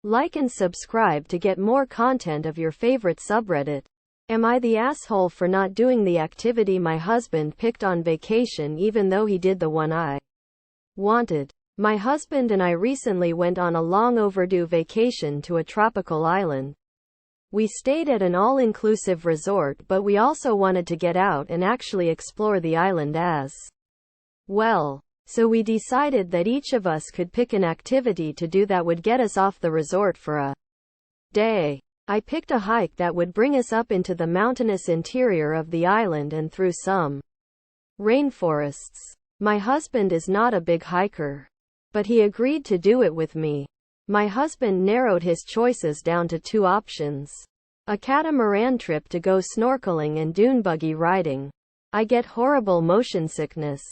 Like and subscribe to get more content of your favorite subreddit. Am I the asshole for not doing the activity my husband picked on vacation even though he did the one I wanted? My husband and I recently went on a long overdue vacation to a tropical island. We stayed at an all-inclusive resort, but we also wanted to get out and actually explore the island as well. So we decided that each of us could pick an activity to do that would get us off the resort for a day. I picked a hike that would bring us up into the mountainous interior of the island and through some rainforests. My husband is not a big hiker, but he agreed to do it with me. My husband narrowed his choices down to 2 options. A catamaran trip to go snorkeling and dune buggy riding. I get horrible motion sickness.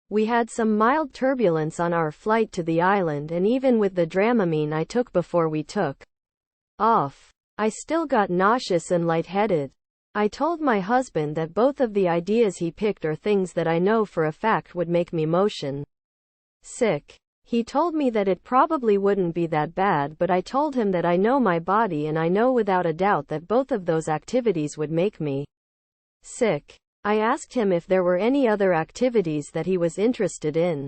We had some mild turbulence on our flight to the island, and even with the Dramamine I took before we took off, I still got nauseous and lightheaded. I told my husband that both of the ideas he picked are things that I know for a fact would make me motion sick. He told me that it probably wouldn't be that bad, but I told him that I know my body and I know without a doubt that both of those activities would make me sick. I asked him if there were any other activities that he was interested in,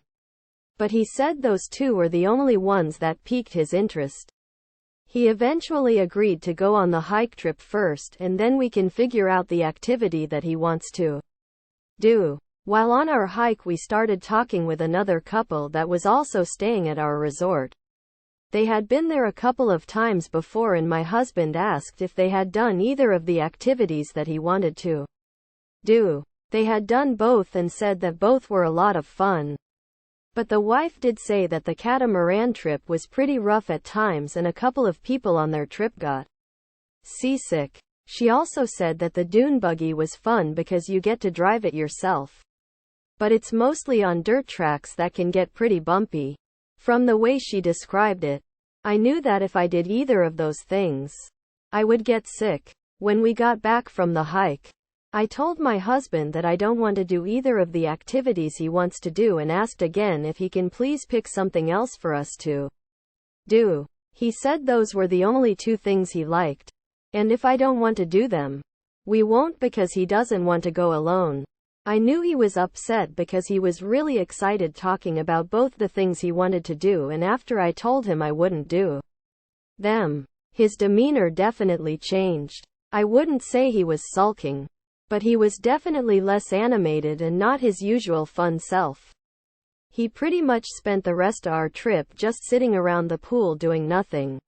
but he said those 2 were the only ones that piqued his interest. He eventually agreed to go on the hike trip first, and then we can figure out the activity that he wants to do. While on our hike, we started talking with another couple that was also staying at our resort. They had been there a couple of times before, and my husband asked if they had done either of the activities that he wanted to do. They had done both and said that both were a lot of fun. But the wife did say that the catamaran trip was pretty rough at times and a couple of people on their trip got seasick. She also said that the dune buggy was fun because you get to drive it yourself, but it's mostly on dirt tracks that can get pretty bumpy. From the way she described it, I knew that if I did either of those things, I would get sick. When we got back from the hike, I told my husband that I don't want to do either of the activities he wants to do and asked again if he can please pick something else for us to do. He said those were the only 2 things he liked, and if I don't want to do them, we won't, because he doesn't want to go alone. I knew he was upset because he was really excited talking about both the things he wanted to do, and after I told him I wouldn't do them, his demeanor definitely changed. I wouldn't say he was sulking, but he was definitely less animated and not his usual fun self. He pretty much spent the rest of our trip just sitting around the pool doing nothing.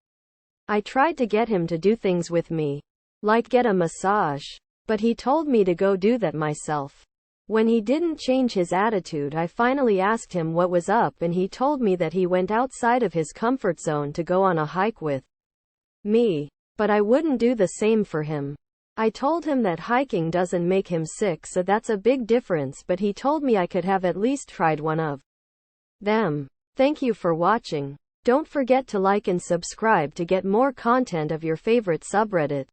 I tried to get him to do things with me, like get a massage, but he told me to go do that myself. When he didn't change his attitude, I finally asked him what was up, and he told me that he went outside of his comfort zone to go on a hike with me, but I wouldn't do the same for him. I told him that hiking doesn't make him sick, so that's a big difference, but he told me I could have at least tried one of them. Thank you for watching. Don't forget to like and subscribe to get more content of your favorite subreddit.